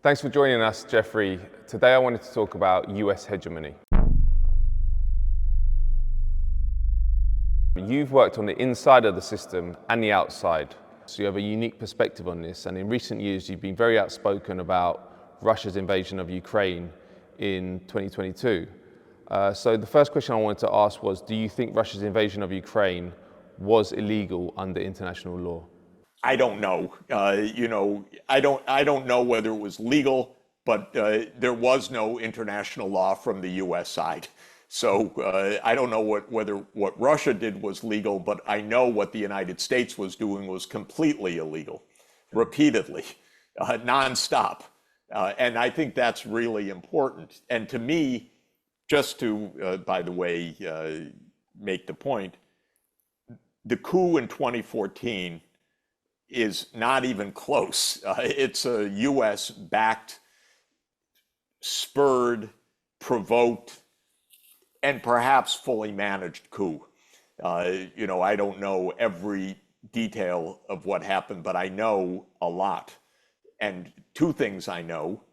Thanks for joining us, Jeffrey. Today I wanted to talk about US hegemony. You've worked on the inside of the system and the outside, so you have a unique perspective on this. And in recent years, you've been very outspoken about Russia's invasion of Ukraine in 2022. So the first question I wanted to ask was, do you think Russia's invasion of Ukraine was illegal under international law? I don't know. I don't know whether it was legal, but there was no international law from the U.S. side. So I don't know whether what Russia did was legal, but I know what the United States was doing was completely illegal, repeatedly, nonstop. And I think that's really important. And to me, just to, by the way, make the point, the coup in 2014 is not even close. It's a US-backed, spurred, provoked, and perhaps fully managed coup. I don't know every detail of what happened, but I know a lot. And two things I know.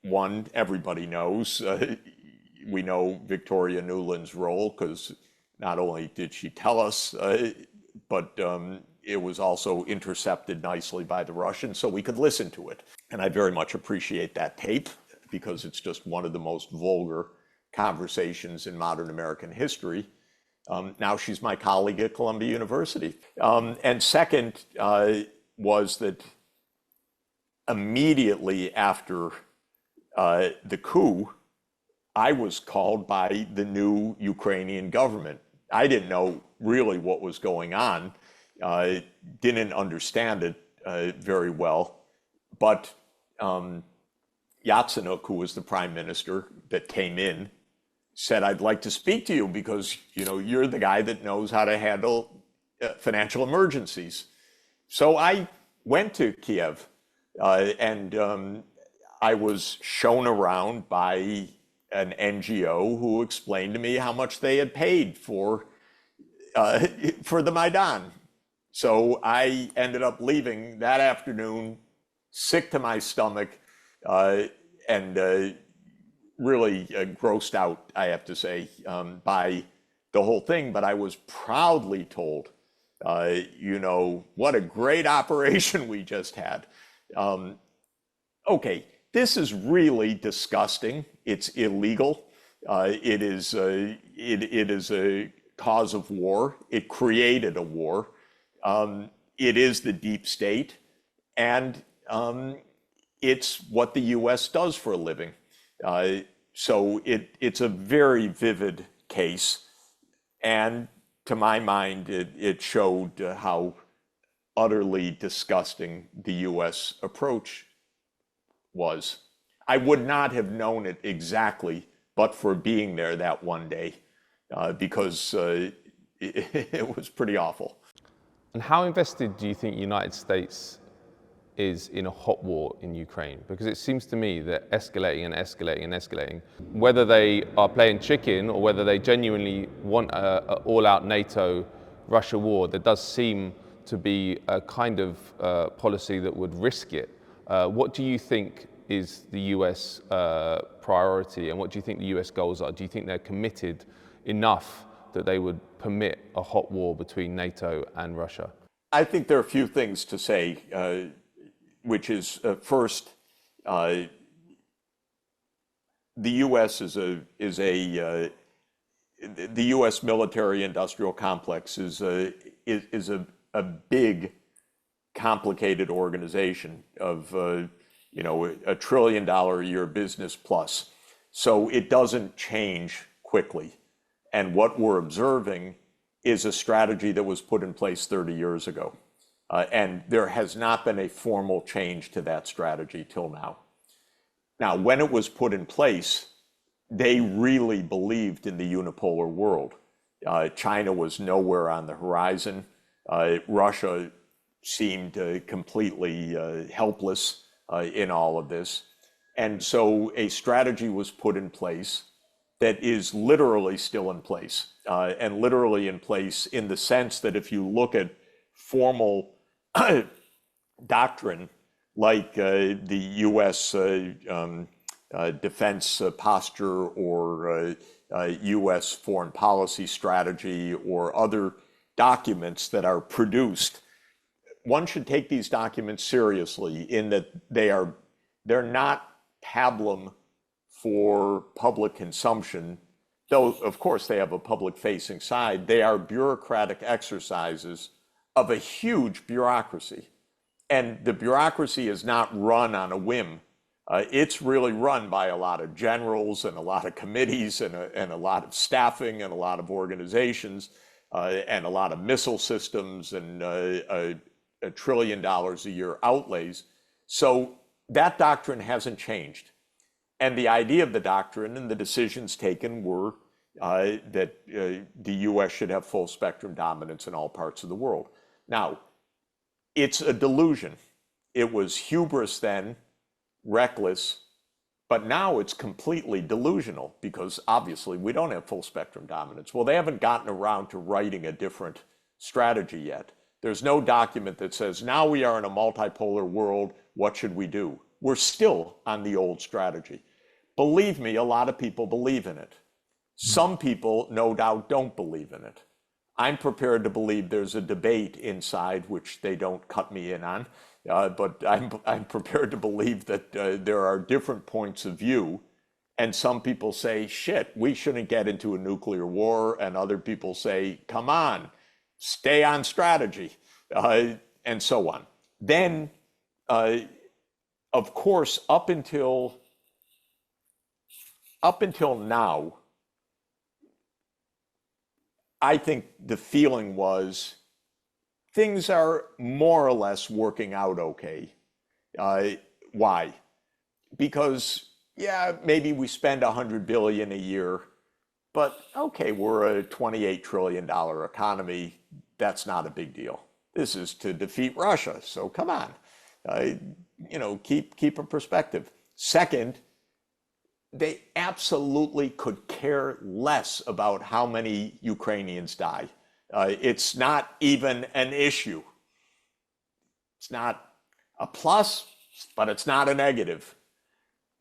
One, everybody knows. We know Victoria Nuland's role, because not only did she tell us, but it was also intercepted nicely by the Russians, so we could listen to it. And I very much appreciate that tape, because it's just one of the most vulgar conversations in modern American history. Now she's my colleague at Columbia University. And second was that immediately after the coup, I was called by the new Ukrainian government. I didn't know really what was going on. Didn't understand it very well, but Yatsenyuk, who was the prime minister that came in, said, "I'd like to speak to you because you're the guy that knows how to handle financial emergencies." So I went to Kiev, and I was shown around by an NGO who explained to me how much they had paid for the Maidan. So I ended up leaving that afternoon, sick to my stomach, and really grossed out, I have to say, by the whole thing. But I was proudly told, what a great operation we just had. Okay, this is really disgusting. It's illegal. It is a cause of war. It created a war. It is the deep state, and it's what the U.S. does for a living. So it's a very vivid case, and to my mind, it showed how utterly disgusting the U.S. approach was. I would not have known it exactly, but for being there that one day, because it was pretty awful. And how invested do you think the United States is in a hot war in Ukraine? Because it seems to me that escalating and escalating and escalating, whether they are playing chicken or whether they genuinely want an all-out NATO-Russia war, there does seem to be a kind of policy that would risk it. What do you think is the US priority, and what do you think the US goals are? Do you think they're committed enough that they would permit a hot war between NATO and Russia? I think there are a few things to say, which is first, the U.S. the U.S. military-industrial complex is a big, complicated organization of $1 trillion a year business plus. So it doesn't change quickly. And what we're observing is a strategy that was put in place 30 years ago. And there has not been a formal change to that strategy till now. Now, when it was put in place, they really believed in the unipolar world. China was nowhere on the horizon. Russia seemed completely helpless in all of this. And so a strategy was put in place that is literally still in place, and literally in place in the sense that if you look at formal doctrine, like the U.S. Defense posture or U.S. foreign policy strategy or other documents that are produced, one should take these documents seriously in that they're not pablum for public consumption, though of course they have a public-facing side. They are bureaucratic exercises of a huge bureaucracy. And the bureaucracy is not run on a whim. It's really run by a lot of generals and a lot of committees and a lot of staffing and a lot of organizations and a lot of missile systems and $1 trillion a year outlays. So that doctrine hasn't changed. And the idea of the doctrine and the decisions taken were that the US should have full spectrum dominance in all parts of the world. Now, it's a delusion. It was hubris then, reckless, but now it's completely delusional because obviously we don't have full spectrum dominance. Well, they haven't gotten around to writing a different strategy yet. There's no document that says, now we are in a multipolar world, what should we do? We're still on the old strategy. Believe me, a lot of people believe in it. Some people, no doubt, don't believe in it. I'm prepared to believe there's a debate inside, which they don't cut me in on, but I'm prepared to believe that there are different points of view. And some people say, shit, we shouldn't get into a nuclear war. And other people say, come on, stay on strategy, and so on. Then, of course, up until now, I think the feeling was things are more or less working out okay. Why? Because, yeah, maybe we spend $100 billion a year, but okay, we're a $28 trillion economy. That's not a big deal. This is to defeat Russia, so come on. Keep a perspective. Second, they absolutely could care less about how many Ukrainians die. It's not even an issue. It's not a plus, but it's not a negative.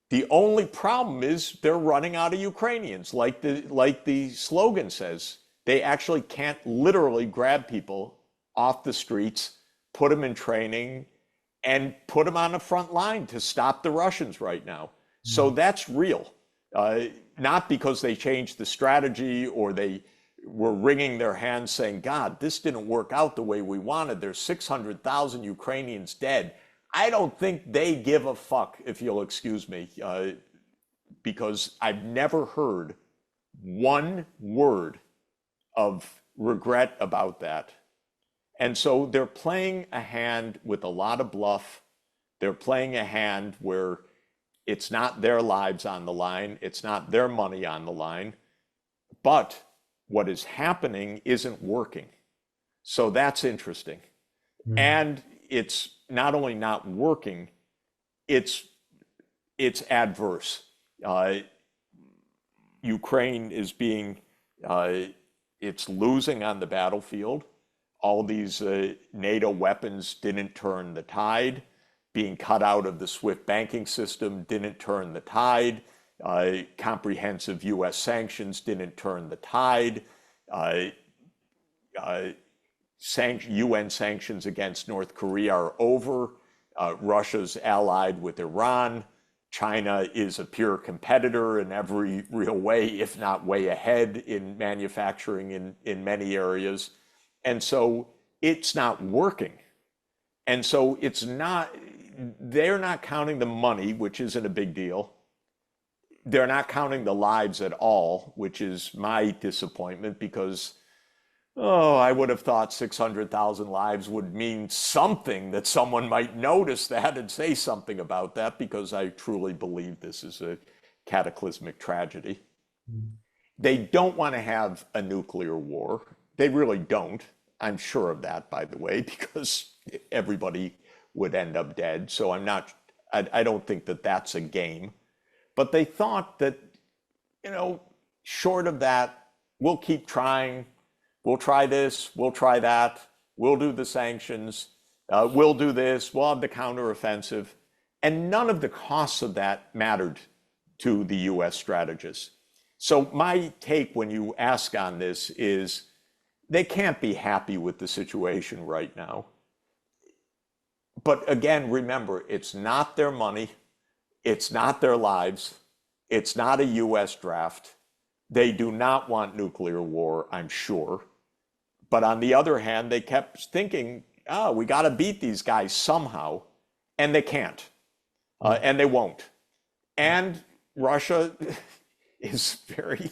The only problem is they're running out of Ukrainians. Like the slogan says, they actually can't literally grab people off the streets, put them in training, and put them on the front line to stop the Russians right now. So that's real, not because they changed the strategy or they were wringing their hands saying, God, this didn't work out the way we wanted. There's 600,000 Ukrainians dead. I don't think they give a fuck, if you'll excuse me, because I've never heard one word of regret about that. And so they're playing a hand with a lot of bluff. They're playing a hand where it's not their lives on the line. It's not their money on the line. But what is happening isn't working. So that's interesting. And it's not only not working, it's adverse. Ukraine is it's losing on the battlefield. All these NATO weapons didn't turn the tide. Being cut out of the SWIFT banking system didn't turn the tide. Comprehensive US sanctions didn't turn the tide. UN sanctions against North Korea are over. Russia's allied with Iran. China is a peer competitor in every real way, if not way ahead in manufacturing in many areas. And so it's not working. And so they're not counting the money, which isn't a big deal. They're not counting the lives at all, which is my disappointment because, I would have thought 600,000 lives would mean something, that someone might notice that and say something about that, because I truly believe this is a cataclysmic tragedy. They don't want to have a nuclear war. They really don't. I'm sure of that, by the way, because everybody would end up dead. So I don't think that that's a game. But they thought that, short of that, we'll keep trying. We'll try this, we'll try that, we'll do the sanctions. We'll do this, we'll have the counteroffensive. And none of the costs of that mattered to the US strategists. So my take when you ask on this is they can't be happy with the situation right now. But again, remember, it's not their money, it's not their lives, it's not a US draft. They do not want nuclear war, I'm sure. But on the other hand, they kept thinking, oh, we got to beat these guys somehow, and they can't, and they won't. And Russia is very,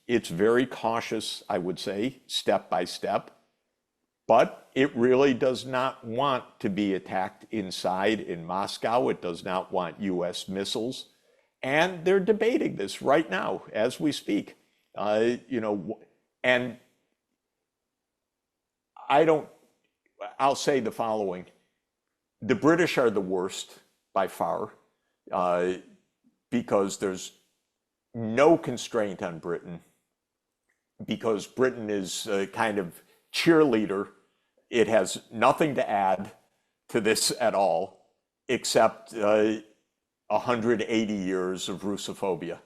it's very cautious, I would say, step by step, but it really does not want to be attacked inside in Moscow. It does not want US missiles. And they're debating this right now as we speak. And I'll say the following. The British are the worst by far because there's no constraint on Britain, because Britain is a kind of cheerleader. It has nothing to add to this at all, except 180 years of Russophobia,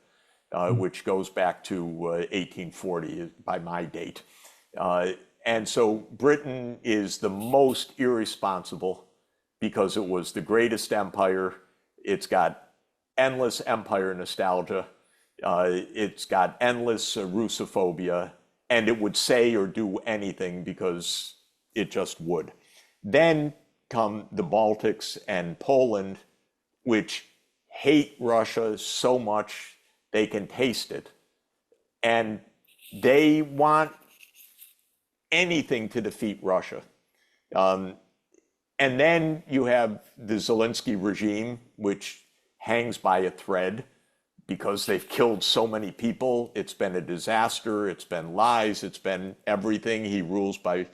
which goes back to 1840 by my date. And so Britain is the most irresponsible because it was the greatest empire. It's got endless empire nostalgia. It's got endless Russophobia, and it would say or do anything because it just would. Then come the Baltics and Poland, which hate Russia so much they can taste it. And they want anything to defeat Russia. And then you have the Zelensky regime, which hangs by a thread because they've killed so many people. It's been a disaster. It's been lies. It's been everything. He rules by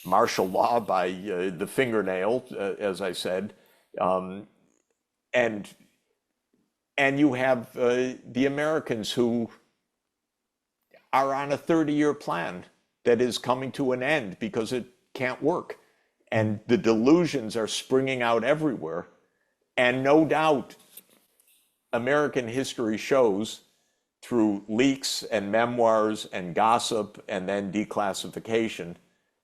martial law, by the fingernail, as I said. And you have the Americans who are on a 30-year plan that is coming to an end because it can't work. And the delusions are springing out everywhere. And no doubt, American history shows through leaks and memoirs and gossip and then declassification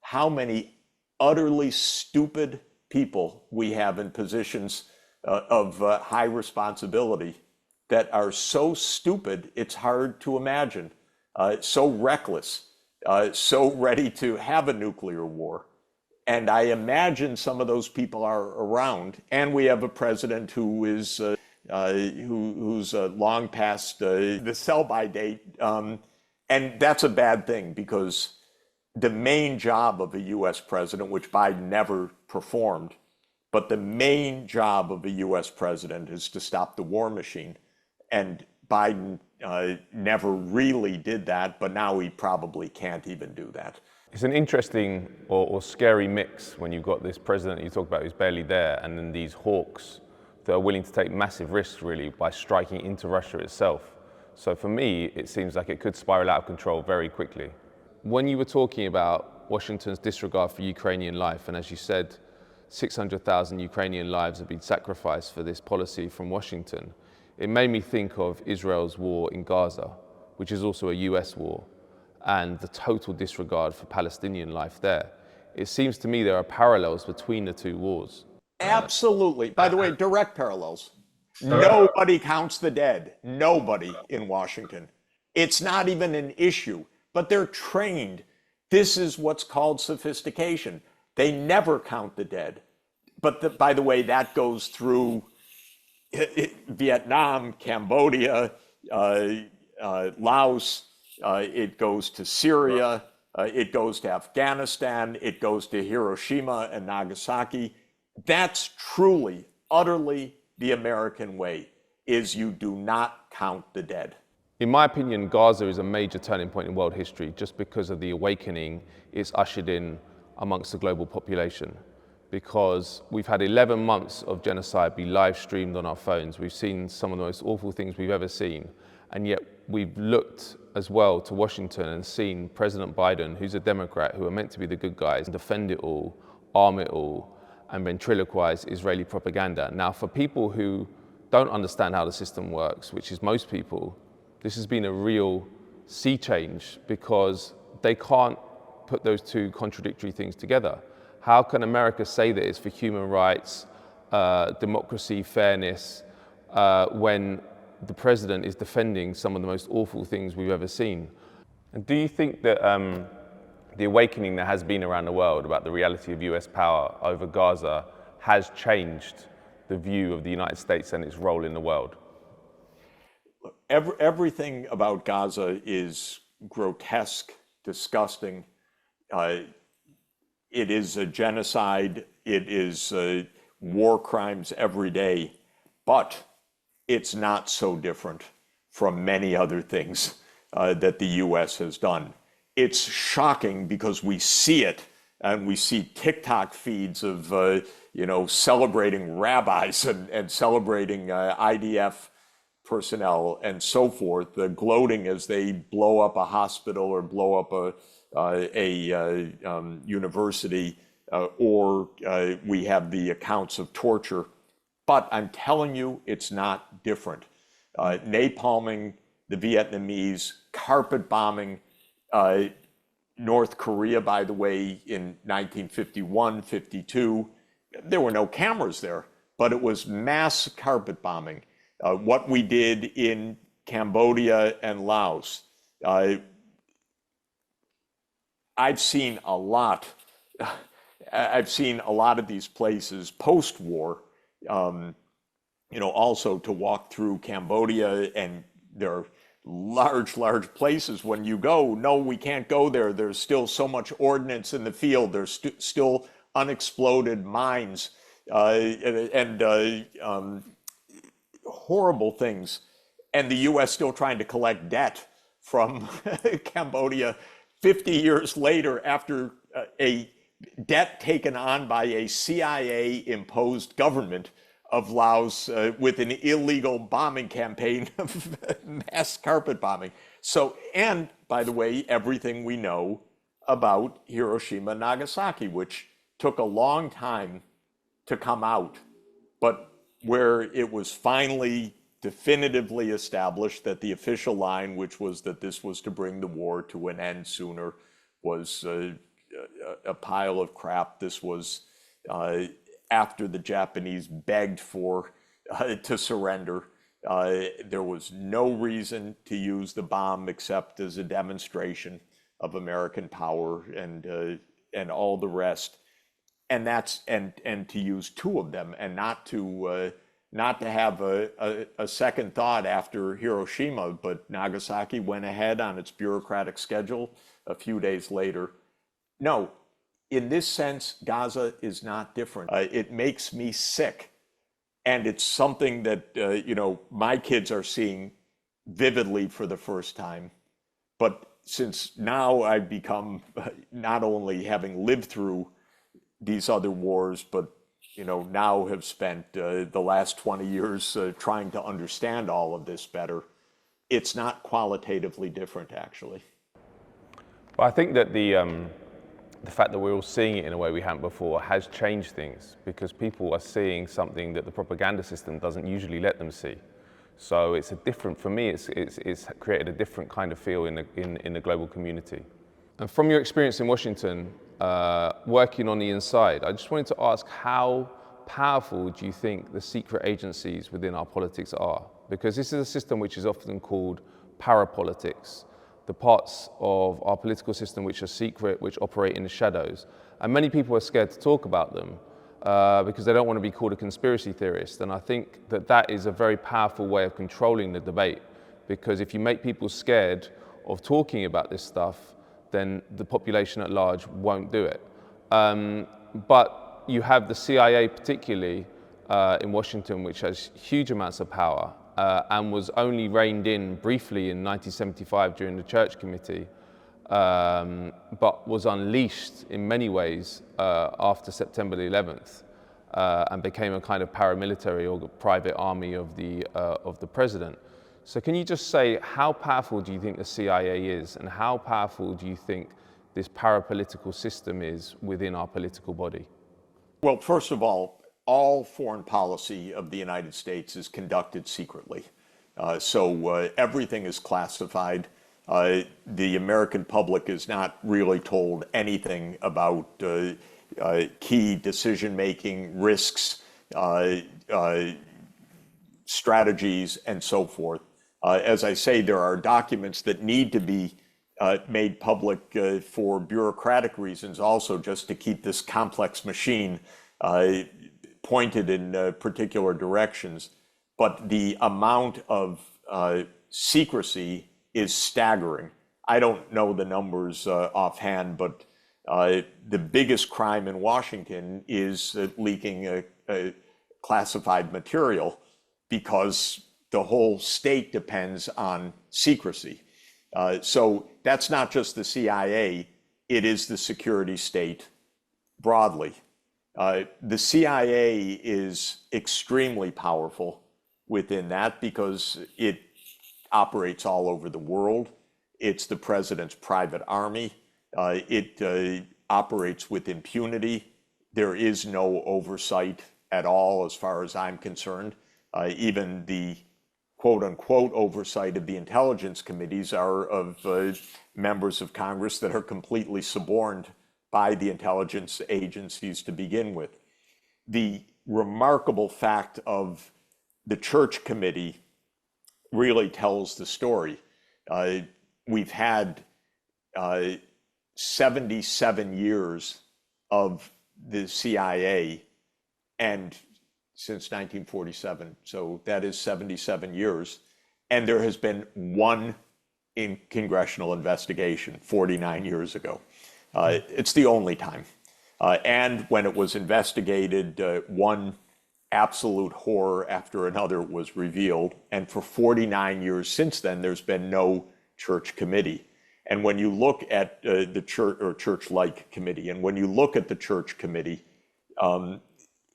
how many utterly stupid people we have in positions of high responsibility that are so stupid it's hard to imagine, so reckless, so ready to have a nuclear war. And I imagine some of those people are around. And we have a president who is who's long past the sell-by date. And that's a bad thing because the main job of a US president, which Biden never performed, but the main job of a US president is to stop the war machine. And Biden never really did that, but now he probably can't even do that. It's an interesting or scary mix when you've got this president you talk about who's barely there, and then these hawks that are willing to take massive risks really by striking into Russia itself. So for me, it seems like it could spiral out of control very quickly. When you were talking about Washington's disregard for Ukrainian life, and as you said, 600,000 Ukrainian lives have been sacrificed for this policy from Washington, it made me think of Israel's war in Gaza, which is also a US war, and the total disregard for Palestinian life there. It seems to me there are parallels between the two wars. Absolutely. By the way, direct parallels. Nobody counts the dead. Nobody in Washington. It's not even an issue, but they're trained. This is what's called sophistication. They never count the dead. But by the way, that goes through Vietnam, Cambodia, Laos, it goes to Syria, it goes to Afghanistan, it goes to Hiroshima and Nagasaki. That's truly, utterly the American way, is you do not count the dead. In my opinion, Gaza is a major turning point in world history just because of the awakening it's ushered in amongst the global population. Because we've had 11 months of genocide be live streamed on our phones. We've seen some of the most awful things we've ever seen. And yet we've looked as well to Washington and seen President Biden, who's a Democrat, who are meant to be the good guys, defend it all, arm it all, and ventriloquize Israeli propaganda. Now, for people who don't understand how the system works, which is most people, this has been a real sea change because they can't put those two contradictory things together. How can America say that it's for human rights, democracy, fairness, when the president is defending some of the most awful things we've ever seen? And do you think that the awakening that has been around the world about the reality of US power over Gaza has changed the view of the United States and its role in the world? Everything about Gaza is grotesque, disgusting. It is a genocide. It is war crimes every day. But it's not so different from many other things that the US has done. It's shocking because we see it, and we see TikTok feeds of celebrating rabbis and celebrating IDF personnel and so forth, gloating as they blow up a hospital or blow up a university, or we have the accounts of torture. But I'm telling you, it's not different. Napalming the Vietnamese, carpet bombing North Korea, by the way, in 1951, 52. There were no cameras there, but it was mass carpet bombing. What we did in Cambodia and Laos. I've seen a lot of these places post-war, also to walk through Cambodia, and there are large places when you go, no, we can't go there. There's still so much ordnance in the field. There's still unexploded mines and horrible things. And the US still trying to collect debt from Cambodia 50 years later after a debt taken on by a CIA-imposed government of Laos with an illegal bombing campaign of mass carpet bombing. So, and by the way, everything we know about Hiroshima and Nagasaki, which took a long time to come out, but where it was finally definitively established that the official line, which was that this was to bring the war to an end sooner, was a pile of crap. This was after the Japanese begged for to surrender. There was no reason to use the bomb except as a demonstration of American power and all the rest. And that's and to use two of them, and not to have a second thought after Hiroshima, but Nagasaki went ahead on its bureaucratic schedule a few days later. No, in this sense, Gaza is not different. It makes me sick, and it's something that my kids are seeing vividly for the first time. But since now I've become, not only having lived through these other wars, but now have spent the last 20 years trying to understand all of this better, it's not qualitatively different, actually. Well, I think that the fact that we're all seeing it in a way we haven't before has changed things, because people are seeing something that the propaganda system doesn't usually let them see. So it's a different, for me, it's created a different kind of feel in the global community. And from your experience in Washington, working on the inside, I just wanted to ask, how powerful do you think the secret agencies within our politics are? Because this is a system which is often called parapolitics, the parts of our political system which are secret, which operate in the shadows. And many people are scared to talk about them because they don't want to be called a conspiracy theorist. And I think that that is a very powerful way of controlling the debate, because if you make people scared of talking about this stuff, then the population at large won't do it. But you have the CIA particularly in Washington, which has huge amounts of power and was only reined in briefly in 1975 during the Church Committee, but was unleashed in many ways after September the 11th and became a kind of paramilitary or private army of the president. So can you just say, how powerful do you think the CIA is, and how powerful do you think this parapolitical system is within our political body? Well, first of all foreign policy of the United States is conducted secretly. So everything is classified. The American public is not really told anything about key decision-making, risks, strategies, and so forth. As I say, there are documents that need to be made public for bureaucratic reasons, also just to keep this complex machine pointed in particular directions. But the amount of secrecy is staggering. I don't know the numbers offhand, but the biggest crime in Washington is leaking classified material, because the whole state depends on secrecy. So that's not just the CIA, it is the security state broadly. The CIA is extremely powerful within that because it operates all over the world. It's the president's private army. It operates with impunity. There is no oversight at all as far as I'm concerned. Even the quote-unquote oversight of the intelligence committees are of members of Congress that are completely suborned by the intelligence agencies to begin with. The remarkable fact of the Church Committee really tells the story. We've had 77 years of the CIA, and since 1947, so that is 77 years, and there has been one congressional investigation 49 years ago. It's the only time. And when it was investigated, one absolute horror after another was revealed, and for 49 years since then, there's been no Church Committee. And when you look at the church or church-like committee, and when you look at the Church Committee,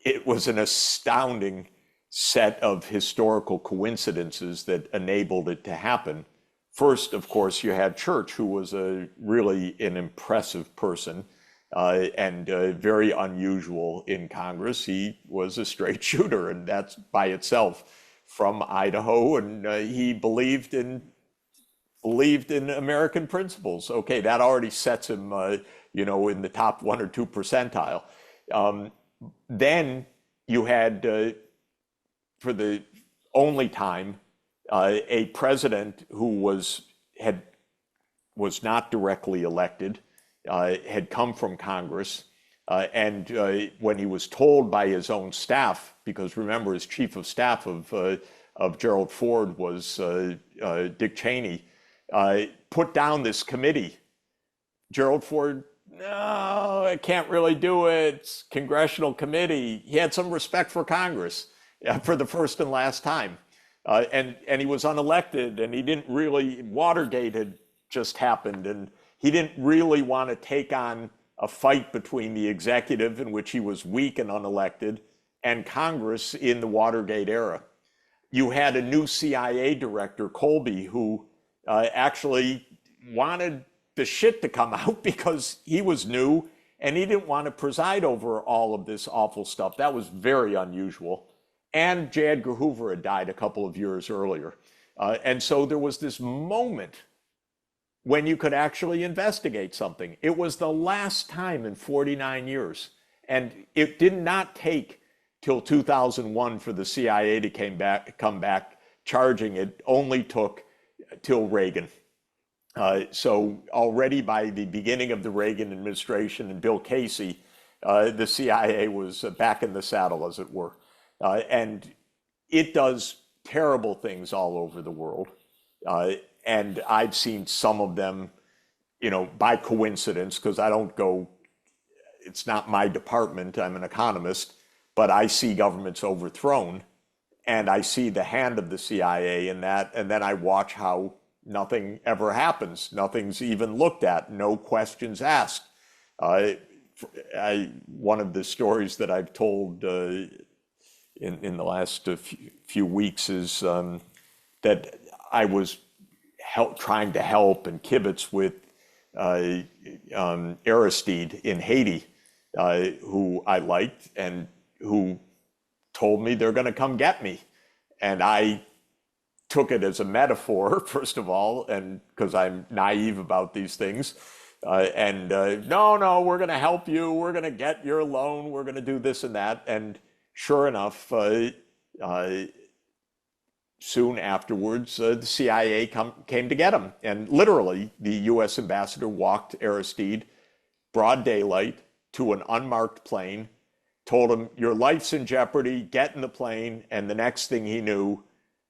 it was an astounding set of historical coincidences that enabled it to happen. First, of course, you had Church, who was really an impressive person and very unusual in Congress. He was a straight shooter, and that's by itself from Idaho, and he believed in American principles. Okay, that already sets him, in the top 1 or 2 percentile. Then you had, for the only time, a president who was not directly elected, had come from Congress, and when he was told by his own staff, because remember, his chief of staff of Gerald Ford was Dick Cheney, put down this committee. Gerald Ford, no, I can't really do it. It's congressional committee. He had some respect for Congress for the first and last time. And he was unelected, and he didn't really, Watergate had just happened, and he didn't really want to take on a fight between the executive, in which he was weak and unelected, and Congress in the Watergate era. You had a new CIA director, Colby, who actually wanted the shit to come out because he was new and he didn't want to preside over all of this awful stuff. That was very unusual. And J. Edgar Hoover had died a couple of years earlier. And so there was this moment when you could actually investigate something. It was the last time in 49 years. And it did not take till 2001 for the CIA to come back charging. It only took till Reagan. So already by the beginning of the Reagan administration and Bill Casey, the CIA was back in the saddle, as it were. And it does terrible things all over the world. And I've seen some of them, by coincidence, because I don't go, it's not my department, I'm an economist, but I see governments overthrown, and I see the hand of the CIA in that, and then I watch how nothing ever happens. Nothing's even looked at, no questions asked. One of the stories that I've told in the last few weeks is that I was trying to help and kibitz with Aristide in Haiti, who I liked and who told me they're going to come get me. And I took it as a metaphor, first of all, and because I'm naive about these things. No, we're going to help you. We're going to get your loan. We're going to do this and that. And sure enough, soon afterwards, the CIA came to get him. And literally, the US ambassador walked Aristide, broad daylight, to an unmarked plane, told him, your life's in jeopardy, get in the plane. And the next thing he knew,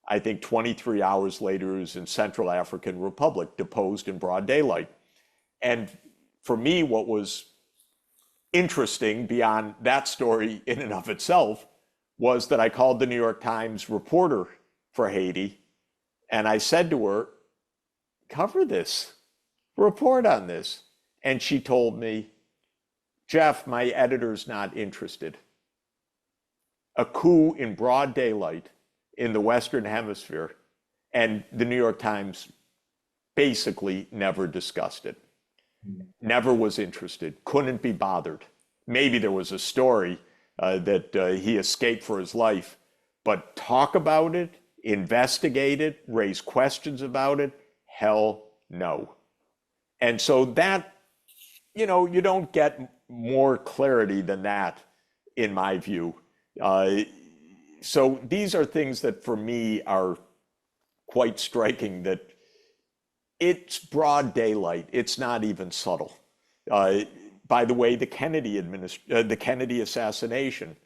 I think 23 hours later, he was in Central African Republic, deposed in broad daylight. And for me, what was interesting beyond that story in and of itself was that I called the New York Times reporter for Haiti, and I said to her, cover this, report on this. And she told me, Jeff, my editor's not interested. A coup in broad daylight in the Western Hemisphere, and the New York Times basically never discussed it. Never was interested, couldn't be bothered. Maybe there was a story that he escaped for his life, but talk about it, investigate it, raise questions about it, hell no. And so that, you don't get more clarity than that, in my view. So these are things that for me are quite striking, that it's broad daylight. It's not even subtle. By the way, the Kennedy assassination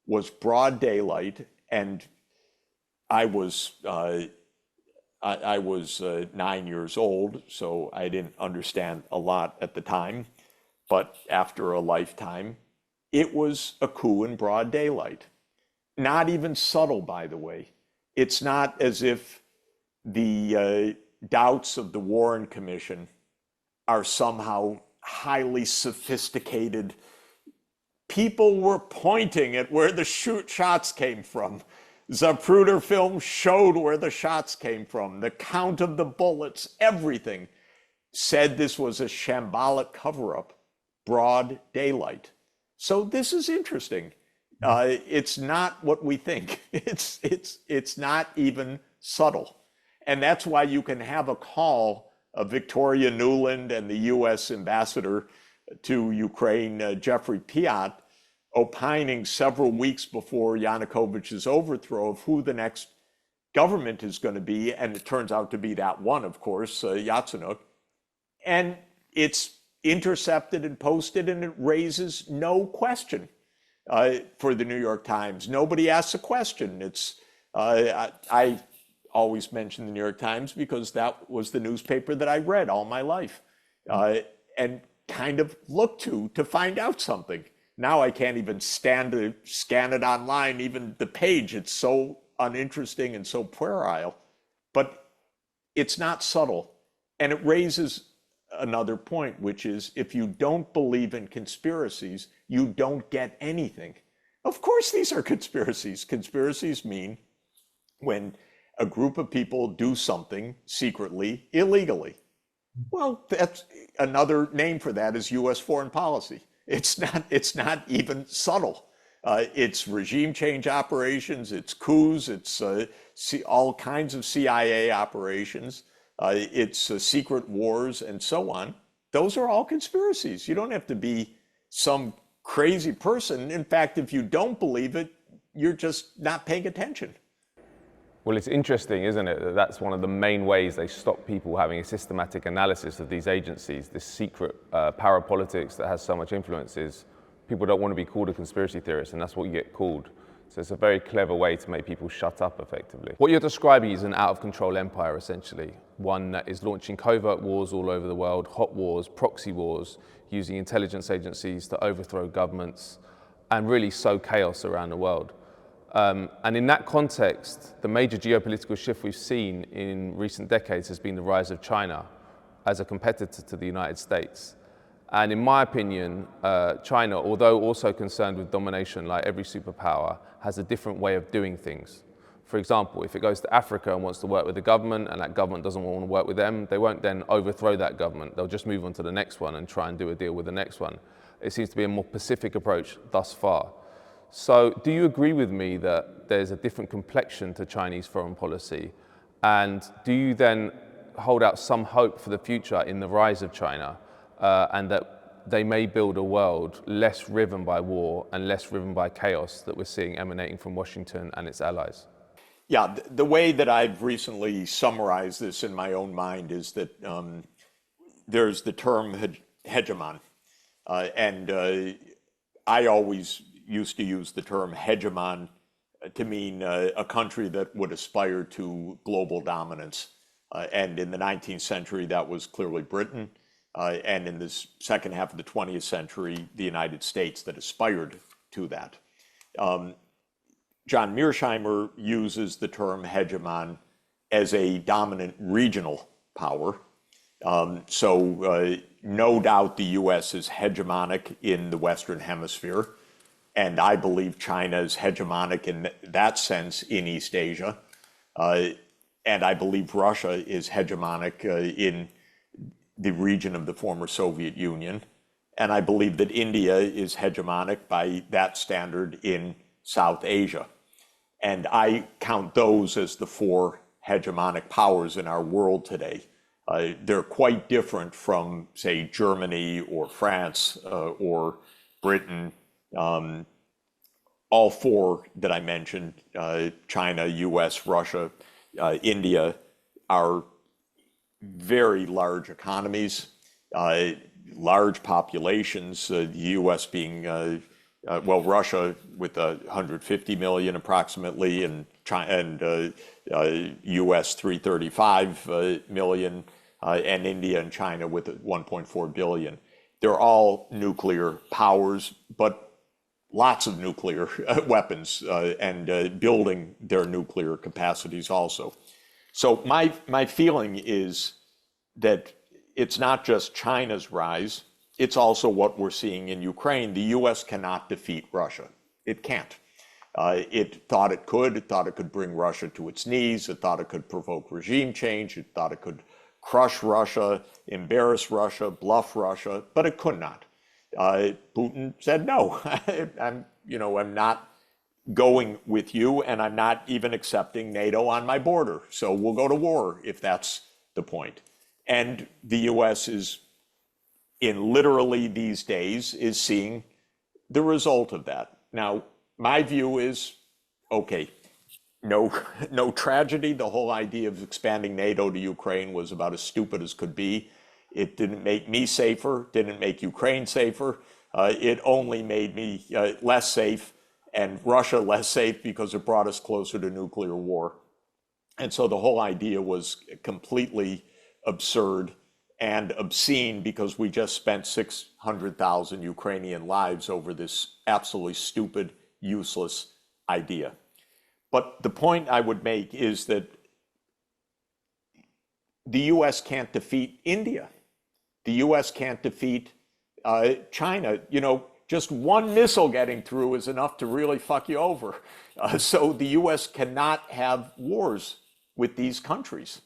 was broad daylight, and I was 9 years old, so I didn't understand a lot at the time. But after a lifetime, it was a coup in broad daylight. Not even subtle, by the way. It's not as if the doubts of the Warren Commission are somehow highly sophisticated. People were pointing at where the shots came from. Zapruder film showed where the shots came from. The count of the bullets, everything said this was a shambolic cover-up, broad daylight. So this is interesting. It's not what we think. It's not even subtle. And that's why you can have a call of Victoria Nuland and the US ambassador to Ukraine, Jeffrey Piat, opining several weeks before Yanukovych's overthrow of who the next government is going to be. And it turns out to be that one, of course, Yatsenyuk. And it's intercepted and posted, and it raises no question for the New York Times. Nobody asks a question. It's I always mention the New York Times because that was the newspaper that I read all my life and kind of looked to find out something. Now I can't even stand to scan it online, even the page. It's so uninteresting and so puerile. But it's not subtle. And it raises another point, which is if you don't believe in conspiracies, you don't get anything. Of course, these are conspiracies. Conspiracies mean when a group of people do something secretly, illegally. Well, that's another name for that is US foreign policy. It's not even subtle. It's regime change operations, it's coups, it's all kinds of CIA operations, it's secret wars and so on. Those are all conspiracies. You don't have to be some crazy person. In fact, if you don't believe it, you're just not paying attention. Well, it's interesting, isn't it, that that's one of the main ways they stop people having a systematic analysis of these agencies, this secret parapolitics that has so much influence is people don't want to be called a conspiracy theorist, and that's what you get called. So it's a very clever way to make people shut up effectively. What you're describing is an out-of-control empire, essentially, one that is launching covert wars all over the world, hot wars, proxy wars, using intelligence agencies to overthrow governments and really sow chaos around the world. And in that context, the major geopolitical shift we've seen in recent decades has been the rise of China as a competitor to the United States. And in my opinion, China, although also concerned with domination like every superpower, has a different way of doing things. For example, if it goes to Africa and wants to work with the government and that government doesn't want to work with them, they won't then overthrow that government. They'll just move on to the next one and try and do a deal with the next one. It seems to be a more pacific approach thus far. So do you agree with me that there's a different complexion to Chinese foreign policy? And do you then hold out some hope for the future in the rise of China, and that they may build a world less riven by war and less riven by chaos that we're seeing emanating from Washington and its allies? Yeah, the way that I've recently summarized this in my own mind is that there's the term hegemon. And I always used to use the term hegemon to mean a country that would aspire to global dominance. And in the 19th century, that was clearly Britain. And in the second half of the 20th century, the United States that aspired to that. John Mearsheimer uses the term hegemon as a dominant regional power. So no doubt the US is hegemonic in the Western Hemisphere. And I believe China is hegemonic in that sense in East Asia. And I believe Russia is hegemonic in the region of the former Soviet Union. And I believe that India is hegemonic by that standard in South Asia. And I count those as the four hegemonic powers in our world today. They're quite different from, say, Germany or France or Britain. All four that I mentioned, China, US, Russia, India, are very large economies, large populations, the US being well, Russia with 150 million approximately, and China, and US 335 million, and India and China with 1.4 billion. They're all nuclear powers, but lots of nuclear weapons and building their nuclear capacities also. So my feeling is that it's not just China's rise, it's also what we're seeing in Ukraine. The US cannot defeat Russia. It can't. It thought it could bring Russia to its knees, it thought it could provoke regime change, it thought it could crush Russia, embarrass Russia, bluff Russia, but it could not. Putin said, no, I'm not going with you, and I'm not even accepting NATO on my border. So we'll go to war if that's the point. And the US is, in literally these days, is seeing the result of that. Now, my view is, okay, no tragedy. The whole idea of expanding NATO to Ukraine was about as stupid as could be. It didn't make me safer, didn't make Ukraine safer. It only made me less safe and Russia less safe because it brought us closer to nuclear war. And so the whole idea was completely absurd and obscene because we just spent 600,000 Ukrainian lives over this absolutely stupid, useless idea. But the point I would make is that the US can't defeat India. The US can't defeat China. Just one missile getting through is enough to really fuck you over. So the US cannot have wars with these countries.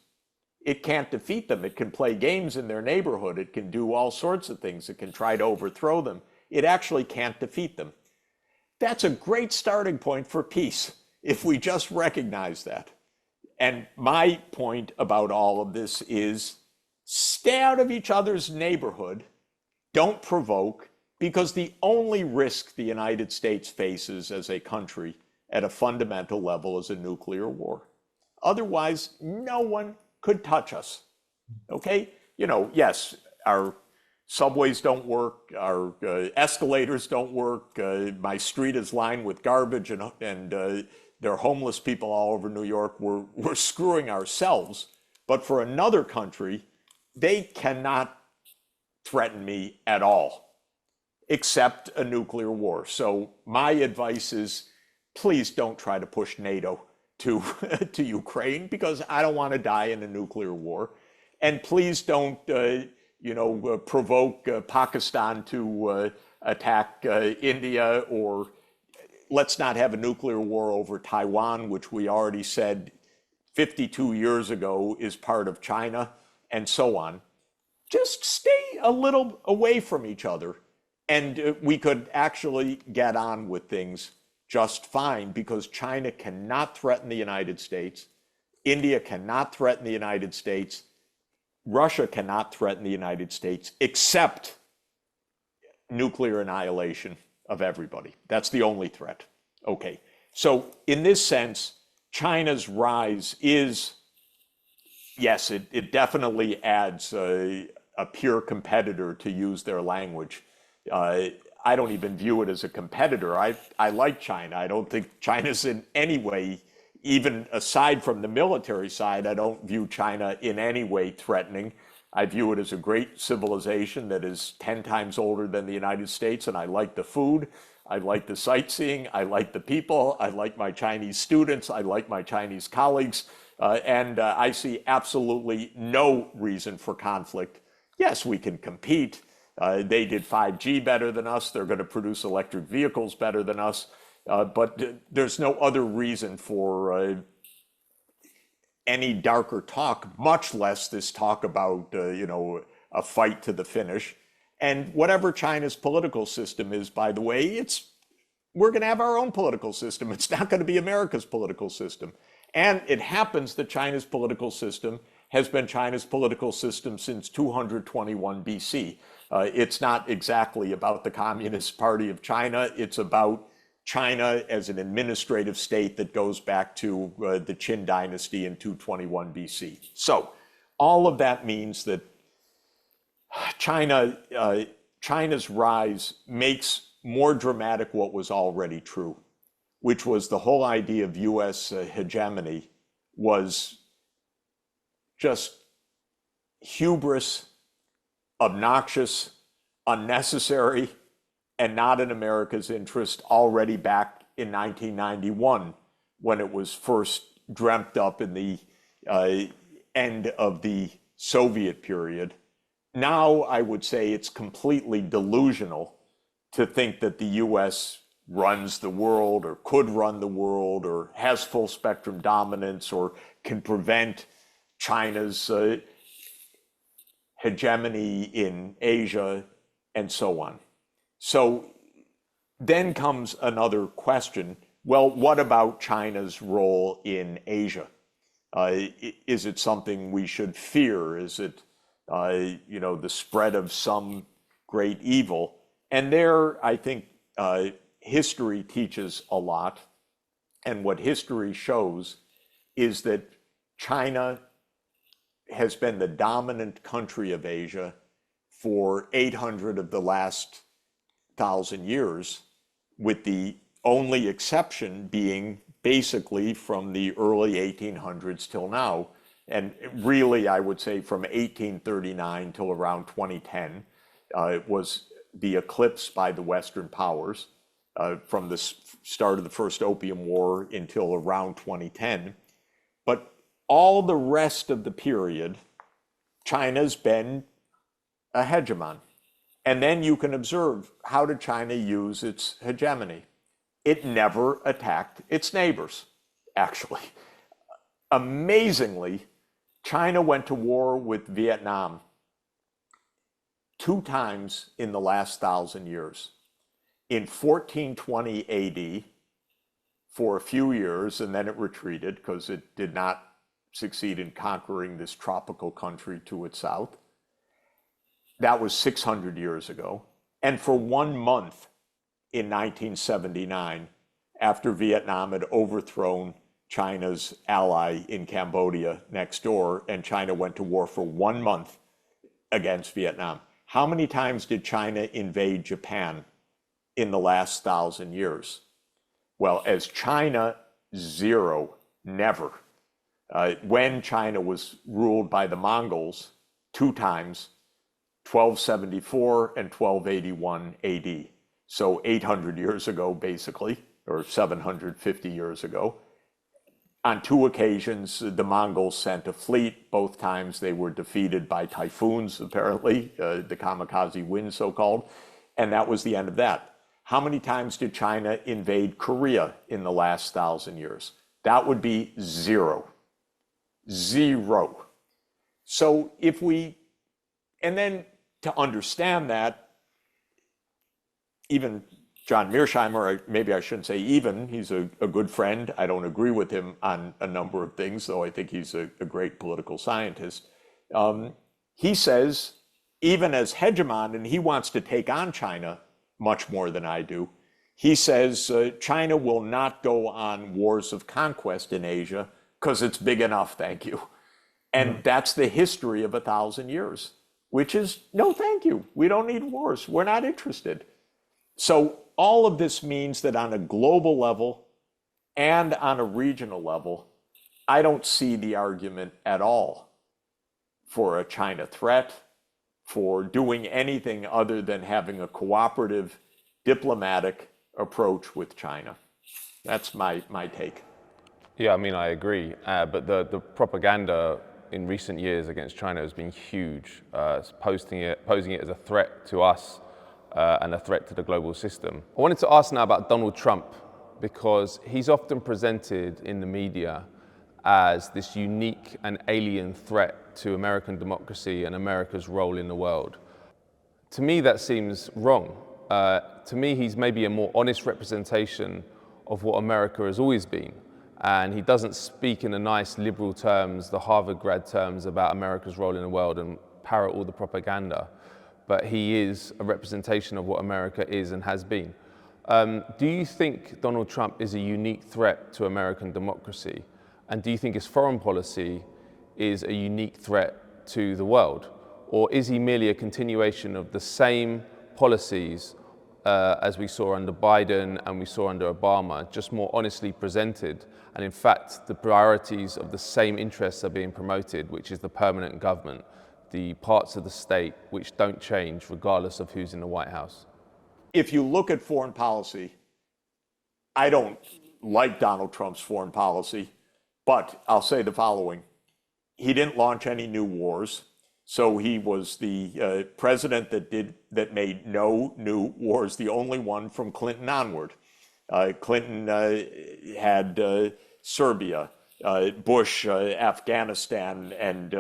It can't defeat them. It can play games in their neighborhood. It can do all sorts of things. It can try to overthrow them. It actually can't defeat them. That's a great starting point for peace, if we just recognize that. And my point about all of this is stay out of each other's neighborhood. Don't provoke, because the only risk the United States faces as a country at a fundamental level is a nuclear war. Otherwise, no one could touch us. Okay? Yes, our subways don't work, our escalators don't work, my street is lined with garbage, and there are homeless people all over New York. We're screwing ourselves. But for another country, they cannot threaten me at all, except a nuclear war. So my advice is, please don't try to push NATO to Ukraine, because I don't want to die in a nuclear war. And please don't, provoke Pakistan to attack India, or let's not have a nuclear war over Taiwan, which we already said 52 years ago is part of China, and so on. Just stay a little away from each other, and we could actually get on with things just fine, because China cannot threaten the United States, India cannot threaten the United States, Russia cannot threaten the United States, except nuclear annihilation of everybody. That's the only threat. Okay, so in this sense, China's rise is, yes, it definitely adds a peer competitor, to use their language. I don't even view it as a competitor. I like China. I don't think China's in any way, even aside from the military side, I don't view China in any way threatening. I view it as a great civilization that is 10 times older than the United States, and I like the food, I like the sightseeing, I like the people, I like my Chinese students, I like my Chinese colleagues, and I see absolutely no reason for conflict. Yes, we can compete. They did 5G better than us. They're going to produce electric vehicles better than us. But there's no other reason for any darker talk, much less this talk about, a fight to the finish. And whatever China's political system is, by the way, we're going to have our own political system. It's not going to be America's political system. And it happens that China's political system has been China's political system since 221 BC. It's not exactly about the Communist Party of China. It's about China as an administrative state that goes back to the Qin dynasty in 221 BC. So all of that means that China's rise makes more dramatic what was already true, which was the whole idea of US hegemony was just hubris, obnoxious, unnecessary, and not in America's interest already back in 1991, when it was first dreamt up in the end of the Soviet period. Now, I would say it's completely delusional to think that the US runs the world or could run the world or has full spectrum dominance or can prevent China's hegemony in Asia and so on. So then comes another question. Well, what about China's role in Asia? Is it something we should fear? Is it, the spread of some great evil? And there, I think history teaches a lot. And what history shows is that China has been the dominant country of Asia for 800 of the last 1,000 years, with the only exception being basically from the early 1800s till now. And really, I would say from 1839 till around 2010, it was the eclipse by the Western powers from the start of the First Opium War until around 2010. But all the rest of the period, China's been a hegemon. And then you can observe, how did China use its hegemony? It never attacked its neighbors, actually. Amazingly, China went to war with Vietnam 2 times in the last 1,000 years. In 1420 AD, for a few years, and then it retreated because it did not succeed in conquering this tropical country to its south. That was 600 years ago. And for 1 month in 1979, after Vietnam had overthrown China's ally in Cambodia next door, and China went to war for 1 month against Vietnam. How many times did China invade Japan in the last 1,000 years? Well, as China, 0, never. When China was ruled by the Mongols 2 times, 1274 and 1281 AD. So 800 years ago, basically, or 750 years ago. On 2 occasions, the Mongols sent a fleet. Both times they were defeated by typhoons, apparently, the kamikaze wind, so-called. And that was the end of that. how many times did China invade Korea in the last 1,000 years? That would be 0. 0. So and then to understand that, even John Mearsheimer, maybe I shouldn't say even, he's a good friend. I don't agree with him on a number of things, though I think he's a great political scientist. He says, even as hegemon, and he wants to take on China much more than I do, he says China will not go on wars of conquest in Asia because it's big enough, thank you. And that's the history of 1,000 years, which is, no, thank you. We don't need wars. We're not interested. So all of this means that on a global level and on a regional level, I don't see the argument at all for a China threat, for doing anything other than having a cooperative diplomatic approach with China. That's my take. Yeah, I mean, I agree. But the propaganda in recent years against China has been huge, posing it as a threat to us and a threat to the global system. I wanted to ask now about Donald Trump, because he's often presented in the media as this unique and alien threat to American democracy and America's role in the world. To me, that seems wrong. To me, he's maybe a more honest representation of what America has always been. And he doesn't speak in the nice liberal terms, the Harvard grad terms about America's role in the world and parrot all the propaganda. But he is a representation of what America is and has been. Do you think Donald Trump is a unique threat to American democracy? And do you think his foreign policy is a unique threat to the world? Or is he merely a continuation of the same policies as we saw under Biden and we saw under Obama, just more honestly presented? And in fact, the priorities of the same interests are being promoted, which is the permanent government, the parts of the state which don't change regardless of who's in the White House. If you look at foreign policy, I don't like Donald Trump's foreign policy, but I'll say the following. He didn't launch any new wars. So he was the president that made no new wars, the only one from Clinton onward. Clinton had Serbia, Bush, Afghanistan, and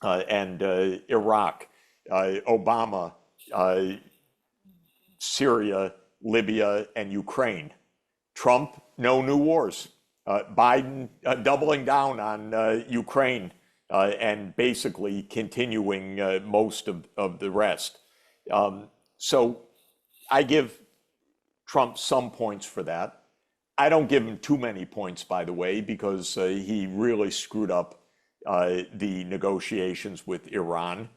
Iraq, Obama, Syria, Libya, and Ukraine. Trump, no new wars. Biden doubling down on Ukraine. And basically continuing most of the rest. So I give Trump some points for that. I don't give him too many points, by the way, because he really screwed up the negotiations with Iran.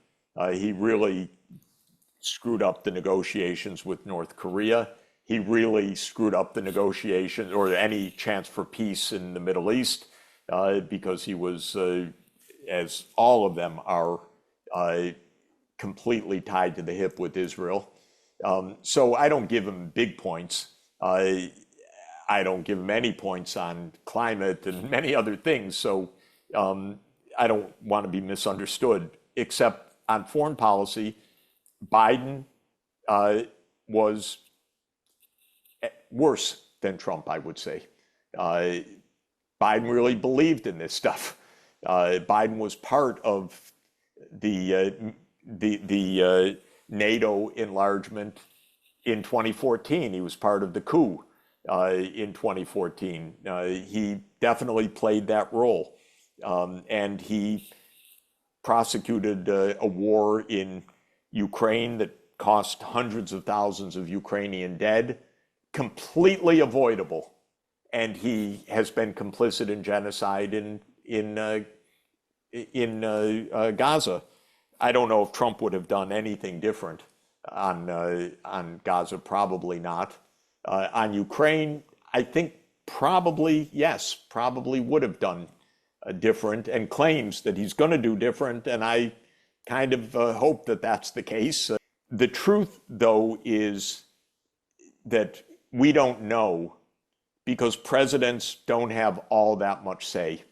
He really screwed up the negotiations with North Korea. He really screwed up the negotiations or any chance for peace in the Middle East because he was as all of them are completely tied to the hip with Israel. So I don't give him big points. I don't give him any points on climate and many other things. So I don't want to be misunderstood, except on foreign policy, Biden was worse than Trump, I would say. Biden really believed in this stuff. Biden was part of the NATO enlargement in 2014. He was part of the coup in 2014. He definitely played that role. And he prosecuted a war in Ukraine that cost hundreds of thousands of Ukrainian dead, completely avoidable. And he has been complicit in genocide in Gaza. I don't know if Trump would have done anything different on Gaza, probably not. On Ukraine, I think probably, yes, probably would have done different and claims that he's going to do different. And I kind of hope that that's the case. The truth, though, is that we don't know because presidents don't have all that much say.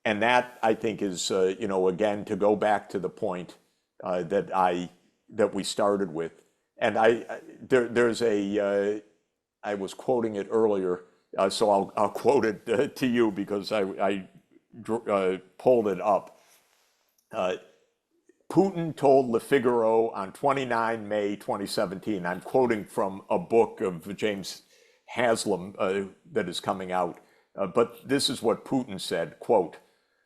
And that, I think, is, again, to go back to the point that we started with, And there's I was quoting it earlier, so I'll quote it to you because I pulled it up. Putin told Le Figaro on 29 May 2017, I'm quoting from a book of James Haslam that is coming out, but this is what Putin said, quote,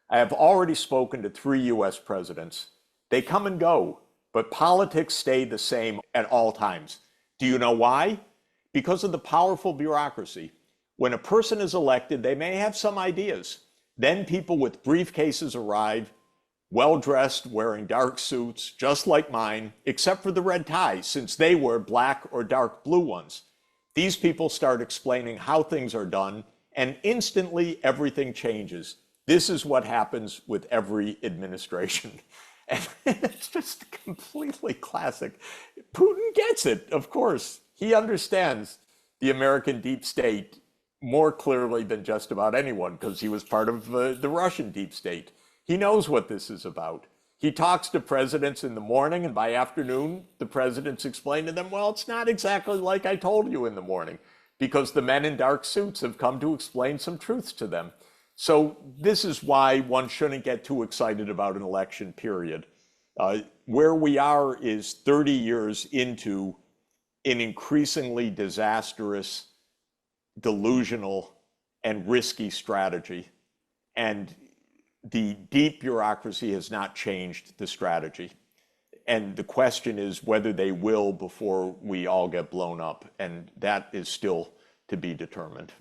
I have already spoken to 3 US presidents. They come and go, but politics stay the same at all times. Do you know why? Because of the powerful bureaucracy. When a person is elected, they may have some ideas. Then people with briefcases arrive, well-dressed, wearing dark suits, just like mine, except for the red ties, since they wear black or dark blue ones. These people start explaining how things are done, and instantly everything changes. This is what happens with every administration. And it's just completely classic. Putin gets it, of course. He understands the American deep state more clearly than just about anyone, because he was part of the Russian deep state. He knows what this is about. He talks to presidents in the morning, and by afternoon, the presidents explain to them, well, it's not exactly like I told you in the morning, because the men in dark suits have come to explain some truths to them. So this is why one shouldn't get too excited about an election period. Where we are is 30 years into an increasingly disastrous, delusional, and risky strategy. And the deep bureaucracy has not changed the strategy. And the question is whether they will before we all get blown up. And that is still to be determined.